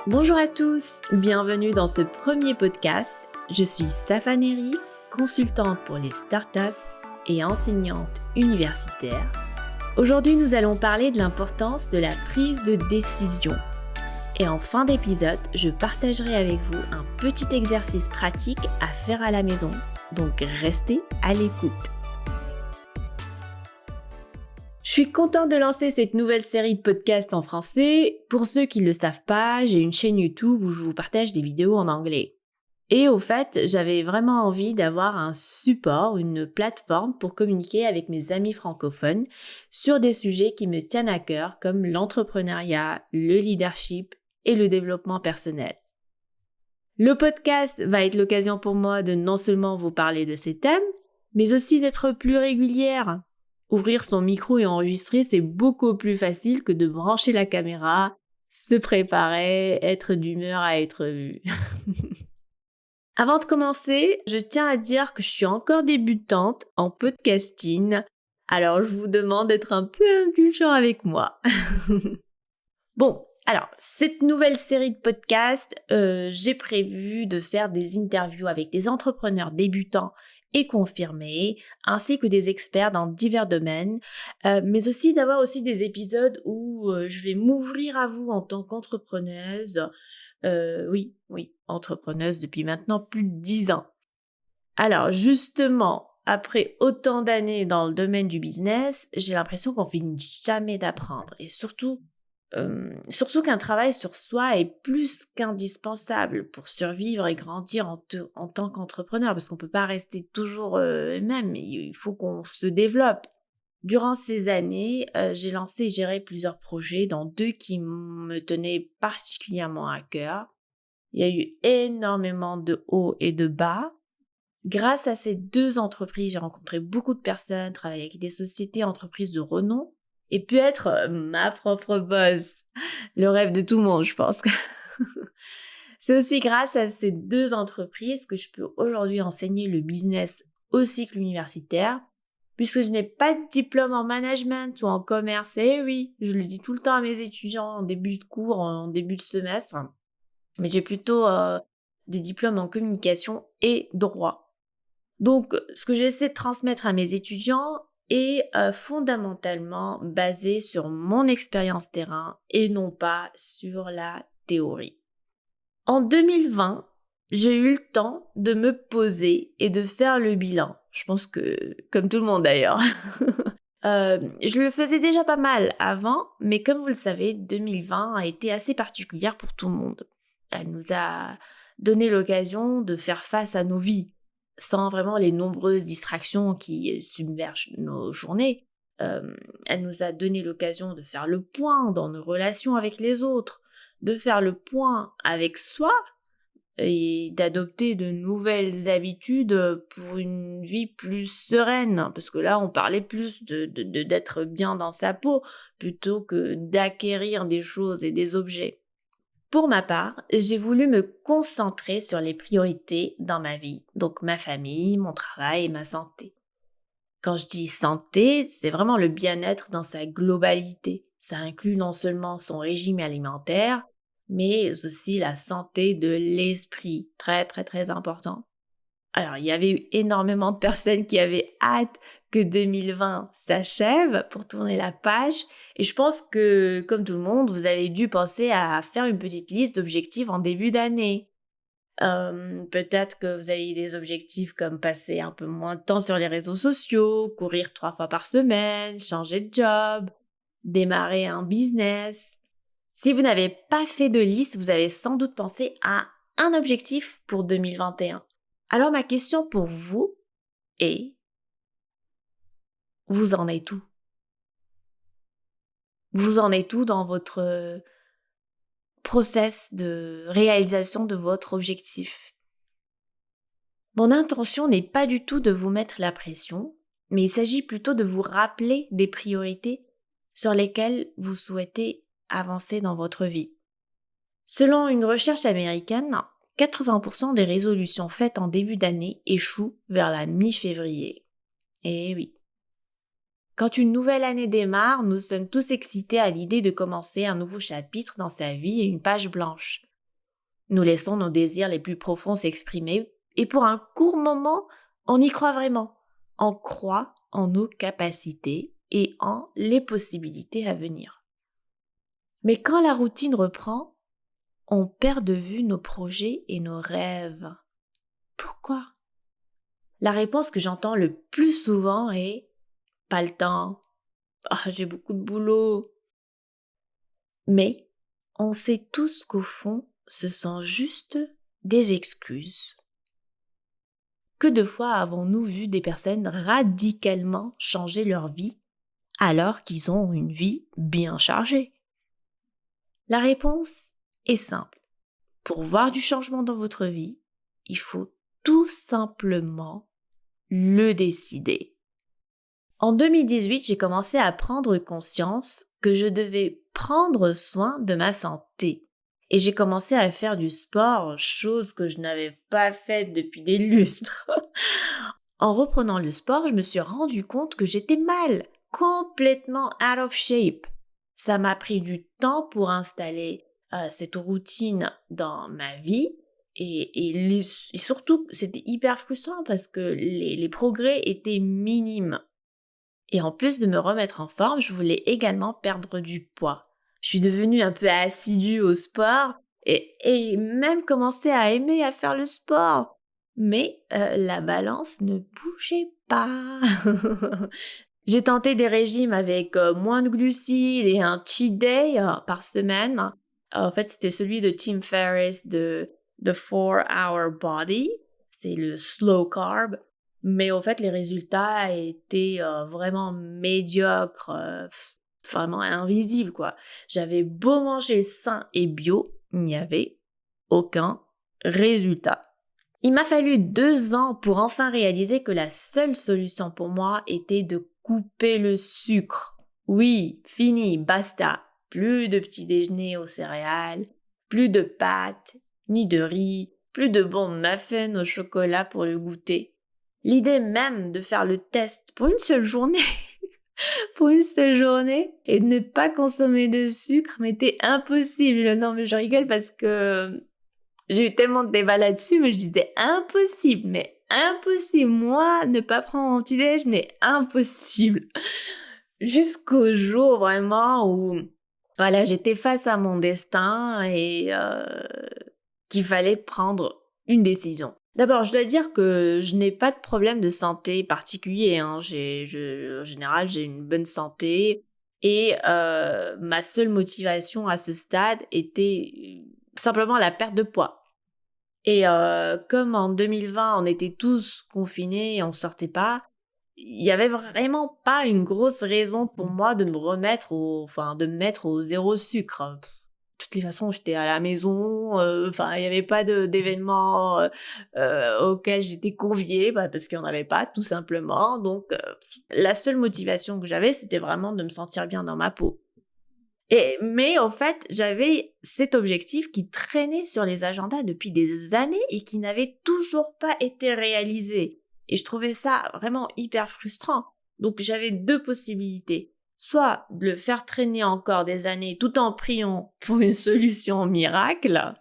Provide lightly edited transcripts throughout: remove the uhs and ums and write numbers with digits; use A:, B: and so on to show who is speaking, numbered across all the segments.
A: Bonjour à tous, bienvenue dans ce premier podcast. Je suis Safa Neri, consultante pour les startups et enseignante universitaire. Aujourd'hui, nous allons parler de l'importance de la prise de décision. Et en fin d'épisode, je partagerai avec vous un petit exercice pratique à faire à la maison. Donc restez à l'écoute. Je suis contente de lancer cette nouvelle série de podcasts en français. Pour ceux qui ne le savent pas, j'ai une chaîne YouTube où je vous partage des vidéos en anglais. Et au fait, j'avais vraiment envie d'avoir un support, une plateforme pour communiquer avec mes amis francophones sur des sujets qui me tiennent à cœur comme l'entrepreneuriat, le leadership et le développement personnel. Le podcast va être l'occasion pour moi de non seulement vous parler de ces thèmes, mais aussi d'être plus régulière. Ouvrir son micro et enregistrer, c'est beaucoup plus facile que de brancher la caméra, se préparer, être d'humeur à être vu. Avant de commencer, je tiens à dire que je suis encore débutante en podcasting, alors je vous demande d'être un peu indulgent avec moi. Bon, alors, cette nouvelle série de podcasts, j'ai prévu de faire des interviews avec des entrepreneurs débutants et confirmés, ainsi que des experts dans divers domaines, mais aussi d'avoir aussi des épisodes où je vais m'ouvrir à vous en tant qu'entrepreneuse. Oui, entrepreneuse depuis maintenant plus de 10 ans. Alors justement, après autant d'années dans le domaine du business, j'ai l'impression qu'on finit jamais d'apprendre et surtout qu'un travail sur soi est plus qu'indispensable pour survivre et grandir en tant qu'entrepreneur, parce qu'on ne peut pas rester toujours même, il faut qu'on se développe. Durant ces années, j'ai lancé et géré plusieurs projets, dont 2 qui me tenaient particulièrement à cœur. Il y a eu énormément de hauts et de bas. Grâce à ces 2 entreprises, j'ai rencontré beaucoup de personnes, travaillé avec des sociétés, entreprises de renom, et pu être ma propre boss. Le rêve de tout le monde, je pense. C'est aussi grâce à ces 2 entreprises que je peux aujourd'hui enseigner le business au cycle universitaire, puisque je n'ai pas de diplôme en management ou en commerce. Et oui, je le dis tout le temps à mes étudiants en début de cours, en début de semestre, mais j'ai plutôt des diplômes en communication et droit. Donc, ce que j'essaie de transmettre à mes étudiants est fondamentalement basé sur mon expérience terrain et non pas sur la théorie. En 2020, j'ai eu le temps de me poser et de faire le bilan. Je pense que, comme tout le monde d'ailleurs. Je le faisais déjà pas mal avant, mais comme vous le savez, 2020 a été assez particulière pour tout le monde. Elle nous a donné l'occasion de faire face à nos vies, sans vraiment les nombreuses distractions qui submergent nos journées. Elle nous a donné l'occasion de faire le point dans nos relations avec les autres, de faire le point avec soi et d'adopter de nouvelles habitudes pour une vie plus sereine. Parce que là, on parlait plus d'être bien dans sa peau plutôt que d'acquérir des choses et des objets. Pour ma part, j'ai voulu me concentrer sur les priorités dans ma vie, donc ma famille, mon travail et ma santé. Quand je dis santé, c'est vraiment le bien-être dans sa globalité. Ça inclut non seulement son régime alimentaire, mais aussi la santé de l'esprit, très très très important. Alors, il y avait eu énormément de personnes qui avaient hâte que 2020 s'achève pour tourner la page. Et je pense que, comme tout le monde, vous avez dû penser à faire une petite liste d'objectifs en début d'année. Peut-être que vous avez des objectifs comme passer un peu moins de temps sur les réseaux sociaux, courir 3 fois par semaine, changer de job, démarrer un business. Si vous n'avez pas fait de liste, vous avez sans doute pensé à un objectif pour 2021. Alors ma question pour vous est, vous en êtes où? Vous en êtes où dans votre process de réalisation de votre objectif? Mon intention n'est pas du tout de vous mettre la pression, mais il s'agit plutôt de vous rappeler des priorités sur lesquelles vous souhaitez avancer dans votre vie. Selon une recherche américaine, 80% des résolutions faites en début d'année échouent vers la mi-février. Eh oui. Quand une nouvelle année démarre, nous sommes tous excités à l'idée de commencer un nouveau chapitre dans sa vie et une page blanche. Nous laissons nos désirs les plus profonds s'exprimer et pour un court moment, on y croit vraiment. On croit en nos capacités et en les possibilités à venir. Mais quand la routine reprend, on perd de vue nos projets et nos rêves. Pourquoi? La réponse que j'entends le plus souvent est « pas le temps »,« ah, j'ai beaucoup de boulot ». Mais on sait tous qu'au fond, ce sont juste des excuses. Que de fois avons-nous vu des personnes radicalement changer leur vie alors qu'ils ont une vie bien chargée? La réponse est simple. Pour voir du changement dans votre vie, il faut tout simplement le décider. En 2018, j'ai commencé à prendre conscience que je devais prendre soin de ma santé. Et j'ai commencé à faire du sport, chose que je n'avais pas faite depuis des lustres. En reprenant le sport, je me suis rendu compte que j'étais mal, complètement out of shape. Ça m'a pris du temps pour installer cette routine dans ma vie et surtout, c'était hyper frustrant parce que les progrès étaient minimes. Et en plus de me remettre en forme, je voulais également perdre du poids. Je suis devenue un peu assidue au sport et même commencé à aimer à faire le sport. Mais la balance ne bougeait pas. J'ai tenté des régimes avec moins de glucides et un cheat day par semaine. En fait, c'était celui de Tim Ferriss de The 4-Hour Body. C'est le slow carb. Mais au fait, les résultats étaient vraiment médiocres, vraiment invisibles, quoi. J'avais beau manger sain et bio, il n'y avait aucun résultat. Il m'a fallu 2 ans pour enfin réaliser que la seule solution pour moi était de couper le sucre. Oui, fini, basta. Plus de petit déjeuner aux céréales, plus de pâtes, ni de riz, plus de bons muffins au chocolat pour le goûter. L'idée même de faire le test pour une seule journée, et de ne pas consommer de sucre m'était impossible. Non, mais je rigole parce que j'ai eu tellement de débats là-dessus, mais je disais impossible, mais impossible. Moi, ne pas prendre mon petit-déj, mais impossible. Jusqu'au jour vraiment où, voilà, j'étais face à mon destin et qu'il fallait prendre une décision. D'abord, je dois dire que je n'ai pas de problème de santé particulier. En général, j'ai une bonne santé et ma seule motivation à ce stade était simplement la perte de poids. Et comme en 2020, on était tous confinés et on sortait pas, il y avait vraiment pas une grosse raison pour moi de me mettre au zéro sucre. De toutes les façons, j'étais à la maison, il y avait pas d'événements auxquels j'étais conviée, parce qu'il y en avait pas, tout simplement. Donc, la seule motivation que j'avais, c'était vraiment de me sentir bien dans ma peau. Mais au fait, j'avais cet objectif qui traînait sur les agendas depuis des années et qui n'avait toujours pas été réalisé. Et je trouvais ça vraiment hyper frustrant. Donc j'avais 2 possibilités. Soit de le faire traîner encore des années tout en priant pour une solution miracle.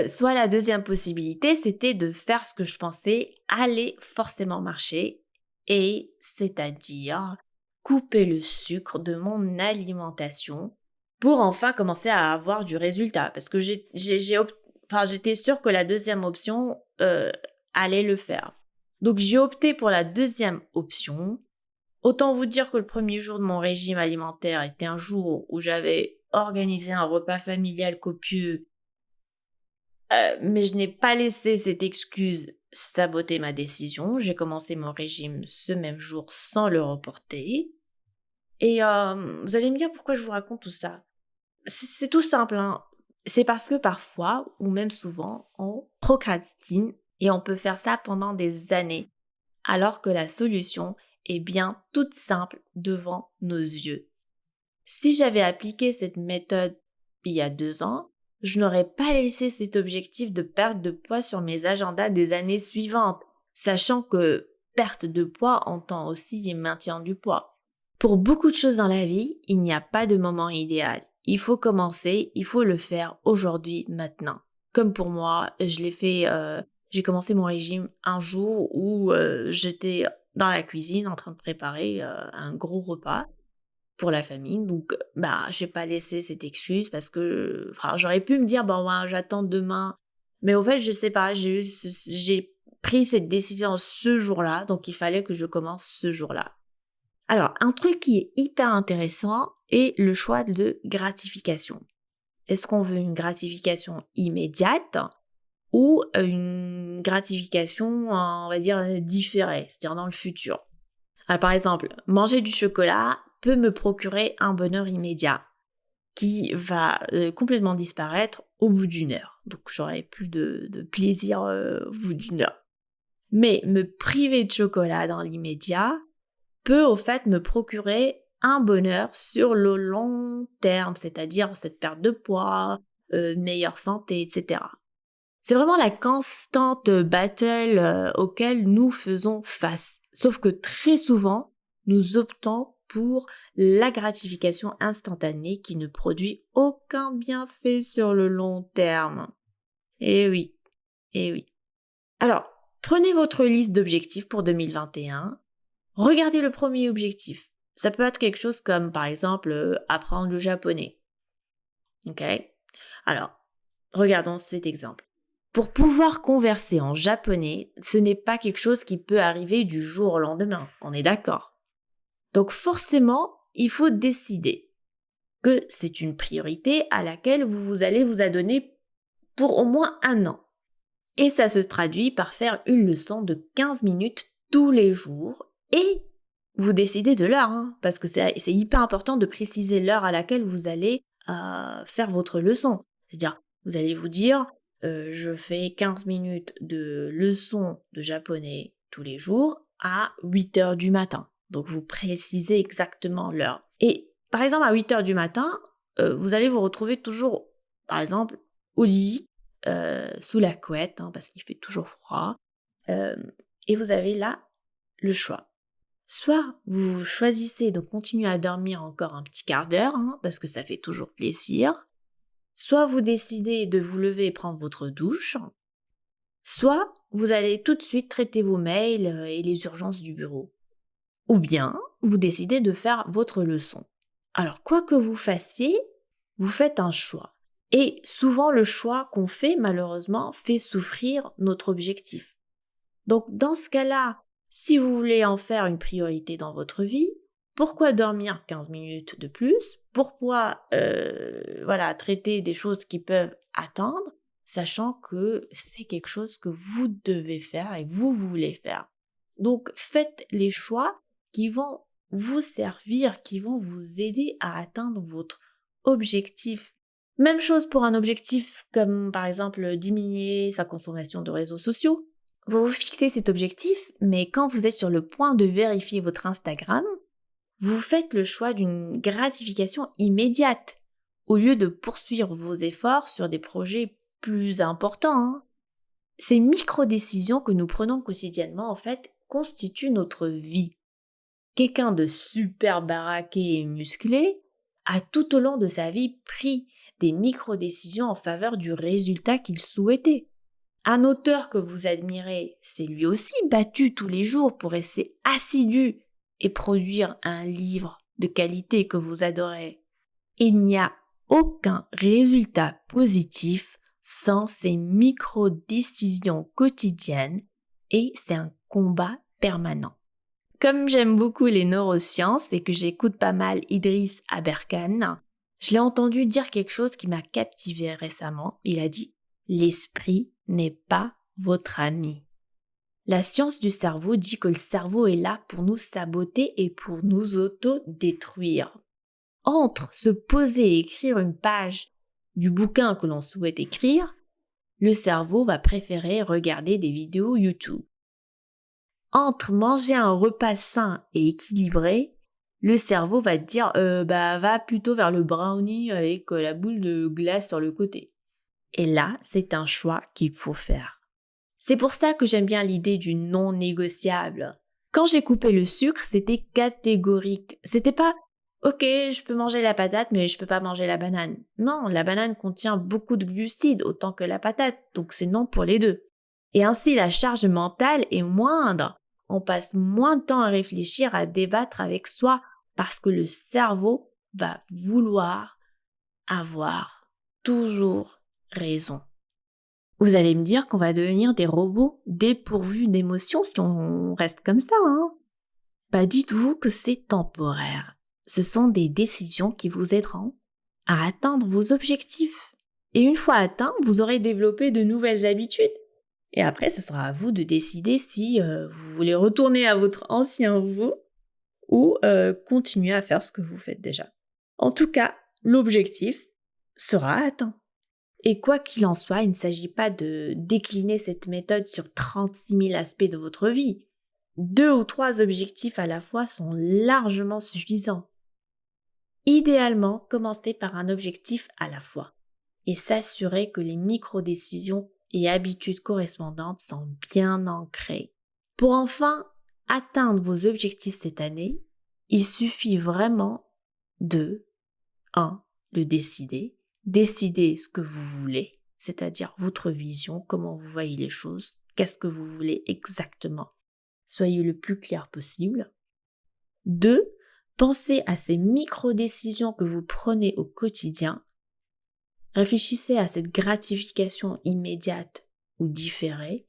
A: Soit la deuxième possibilité, c'était de faire ce que je pensais allait forcément marcher. Et c'est-à-dire couper le sucre de mon alimentation pour enfin commencer à avoir du résultat. Parce que j'étais sûre que la deuxième option allait le faire. Donc j'ai opté pour la deuxième option. Autant vous dire que le premier jour de mon régime alimentaire était un jour où j'avais organisé un repas familial copieux, mais je n'ai pas laissé cette excuse saboter ma décision. J'ai commencé mon régime ce même jour sans le reporter. Et vous allez me dire pourquoi je vous raconte tout ça. C'est tout simple, hein. C'est parce que parfois, ou même souvent, on procrastine et on peut faire ça pendant des années, alors que la solution est bien toute simple devant nos yeux. Si j'avais appliqué cette méthode il y a 2 ans, je n'aurais pas laissé cet objectif de perte de poids sur mes agendas des années suivantes, sachant que perte de poids entend aussi maintien du poids. Pour beaucoup de choses dans la vie, il n'y a pas de moment idéal. Il faut commencer, il faut le faire aujourd'hui, maintenant. comme pour moi, j'ai commencé mon régime un jour où j'étais dans la cuisine en train de préparer un gros repas pour la famille. Donc, j'ai pas laissé cette excuse parce que, enfin, j'aurais pu me dire, bon, ouais, j'attends demain. Mais au fait, je sais pas, j'ai pris cette décision ce jour-là, donc il fallait que je commence ce jour-là. Alors, un truc qui est hyper intéressant est le choix de gratification. Est-ce qu'on veut une gratification immédiate ou une gratification, on va dire, différée, c'est-à-dire dans le futur? Alors, par exemple, manger du chocolat peut me procurer un bonheur immédiat qui va complètement disparaître au bout d'une heure. Donc, j'aurai plus de plaisir au bout d'une heure. Mais me priver de chocolat dans l'immédiat peut au fait me procurer un bonheur sur le long terme, c'est-à-dire cette perte de poids, meilleure santé, etc. C'est vraiment la constante battle auquel nous faisons face. Sauf que très souvent, nous optons pour la gratification instantanée qui ne produit aucun bienfait sur le long terme. Eh oui, eh oui. Alors, prenez votre liste d'objectifs pour 2021. Regardez le premier objectif. Ça peut être quelque chose comme, par exemple, apprendre le japonais. Ok? Alors, regardons cet exemple. Pour pouvoir converser en japonais, ce n'est pas quelque chose qui peut arriver du jour au lendemain, on est d'accord. Donc forcément, il faut décider que c'est une priorité à laquelle vous allez vous adonner pour au moins 1 an. Et ça se traduit par faire une leçon de 15 minutes tous les jours et vous décidez de l'heure, parce que c'est hyper important de préciser l'heure à laquelle vous allez faire votre leçon. C'est-à-dire, vous allez vous dire, je fais 15 minutes de leçon de japonais tous les jours à 8 heures du matin. Donc, vous précisez exactement l'heure. Et par exemple, à 8 heures du matin, vous allez vous retrouver toujours, par exemple, au lit, sous la couette, parce qu'il fait toujours froid. Et vous avez là le choix. Soit vous choisissez de continuer à dormir encore un petit quart d'heure, parce que ça fait toujours plaisir. Soit vous décidez de vous lever et prendre votre douche. Soit vous allez tout de suite traiter vos mails et les urgences du bureau. Ou bien vous décidez de faire votre leçon. Alors quoi que vous fassiez, vous faites un choix. Et souvent le choix qu'on fait, malheureusement, fait souffrir notre objectif. Donc dans ce cas-là, si vous voulez en faire une priorité dans votre vie, pourquoi dormir 15 minutes de plus? Pourquoi traiter des choses qui peuvent attendre, sachant que c'est quelque chose que vous devez faire et vous voulez faire. Donc faites les choix qui vont vous servir, qui vont vous aider à atteindre votre objectif. Même chose pour un objectif comme par exemple diminuer sa consommation de réseaux sociaux. Vous vous fixez cet objectif, mais quand vous êtes sur le point de vérifier votre Instagram, vous faites le choix d'une gratification immédiate au lieu de poursuivre vos efforts sur des projets plus importants. Ces micro-décisions que nous prenons quotidiennement, en fait, constituent notre vie. Quelqu'un de super baraqué et musclé a tout au long de sa vie pris des micro-décisions en faveur du résultat qu'il souhaitait. Un auteur que vous admirez s'est lui aussi battu tous les jours pour rester assidu et produire un livre de qualité que vous adorez. Il n'y a aucun résultat positif sans ces micro-décisions quotidiennes et c'est un combat permanent. Comme j'aime beaucoup les neurosciences et que j'écoute pas mal Idriss Aberkan, je l'ai entendu dire quelque chose qui m'a captivé récemment. Il a dit « L'esprit n'est pas votre ami ». La science du cerveau dit que le cerveau est là pour nous saboter et pour nous auto-détruire. Entre se poser et écrire une page du bouquin que l'on souhaite écrire, le cerveau va préférer regarder des vidéos YouTube. Entre manger un repas sain et équilibré, le cerveau va te dire va plutôt vers le brownie avec la boule de glace sur le côté. Et là, c'est un choix qu'il faut faire. C'est pour ça que j'aime bien l'idée du non négociable. Quand j'ai coupé le sucre, c'était catégorique. C'était pas Ok, je peux manger la patate, mais je peux pas manger la banane. Non, la banane contient beaucoup de glucides, autant que la patate, donc c'est non pour les deux. Et ainsi, la charge mentale est moindre. On passe moins de temps à réfléchir, à débattre avec soi, parce que le cerveau va vouloir avoir toujours raison. Vous allez me dire qu'on va devenir des robots dépourvus d'émotions si on reste comme ça, hein? Bah dites-vous que c'est temporaire. Ce sont des décisions qui vous aideront à atteindre vos objectifs. Et une fois atteints, vous aurez développé de nouvelles habitudes. Et après, ce sera à vous de décider si vous voulez retourner à votre ancien vous ou continuer à faire ce que vous faites déjà. En tout cas, l'objectif sera atteint. Et quoi qu'il en soit, il ne s'agit pas de décliner cette méthode sur 36 000 aspects de votre vie. 2 ou 3 objectifs à la fois sont largement suffisants. Idéalement, commencez par un objectif à la fois et s'assurer que les micro-décisions et habitudes correspondantes sont bien ancrées. Pour enfin atteindre vos objectifs cette année, il suffit vraiment de 1. Le décider. Décidez ce que vous voulez, c'est-à-dire votre vision, comment vous voyez les choses, qu'est-ce que vous voulez exactement. Soyez le plus clair possible. 2. Pensez à ces micro-décisions que vous prenez au quotidien. Réfléchissez à cette gratification immédiate ou différée.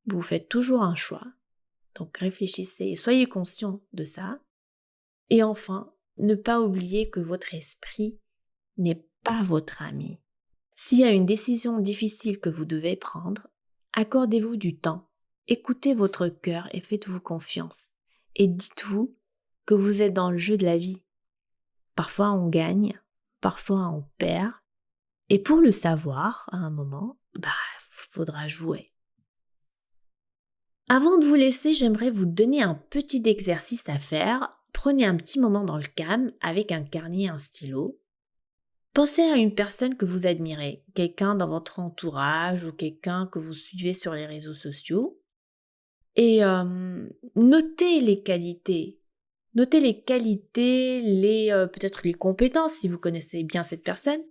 A: Vous faites toujours un choix. Donc réfléchissez et soyez conscient de ça. Et enfin, ne pas oublier que votre esprit n'est pas votre ami. S'il y a une décision difficile que vous devez prendre, accordez-vous du temps, écoutez votre cœur et faites-vous confiance. Et dites-vous que vous êtes dans le jeu de la vie. Parfois on gagne, parfois on perd. Et pour le savoir, à un moment, faudra jouer. Avant de vous laisser, j'aimerais vous donner un petit exercice à faire. Prenez un petit moment dans le calme avec un carnet et un stylo. Pensez à une personne que vous admirez, quelqu'un dans votre entourage ou quelqu'un que vous suivez sur les réseaux sociaux. Et notez les qualités. Notez les qualités, peut-être les compétences si vous connaissez bien cette personne.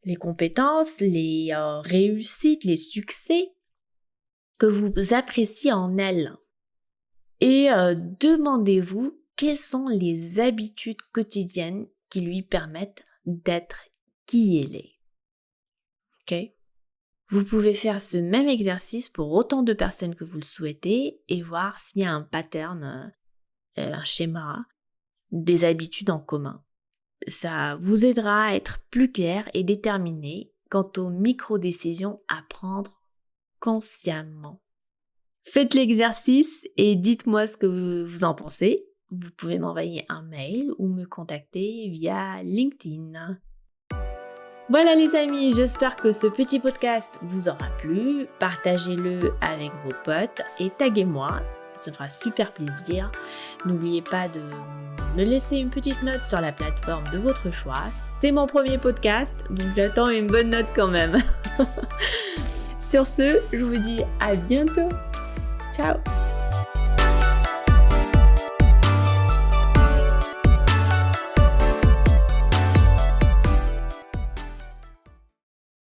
A: Les compétences, les réussites, les succès que vous appréciez en elle. Et demandez-vous quelles sont les habitudes quotidiennes qui lui permettent d'être qui elle est. Ok ? Vous pouvez faire ce même exercice pour autant de personnes que vous le souhaitez et voir s'il y a un pattern, un schéma, des habitudes en commun. Ça vous aidera à être plus clair et déterminé quant aux micro-décisions à prendre consciemment. Faites l'exercice et dites-moi ce que vous en pensez. Vous pouvez m'envoyer un mail ou me contacter via LinkedIn. Voilà les amis, j'espère que ce petit podcast vous aura plu. Partagez-le avec vos potes et taguez-moi, ça me fera super plaisir. N'oubliez pas de me laisser une petite note sur la plateforme de votre choix. C'est mon premier podcast, donc j'attends une bonne note quand même. Sur ce, je vous dis à bientôt. Ciao!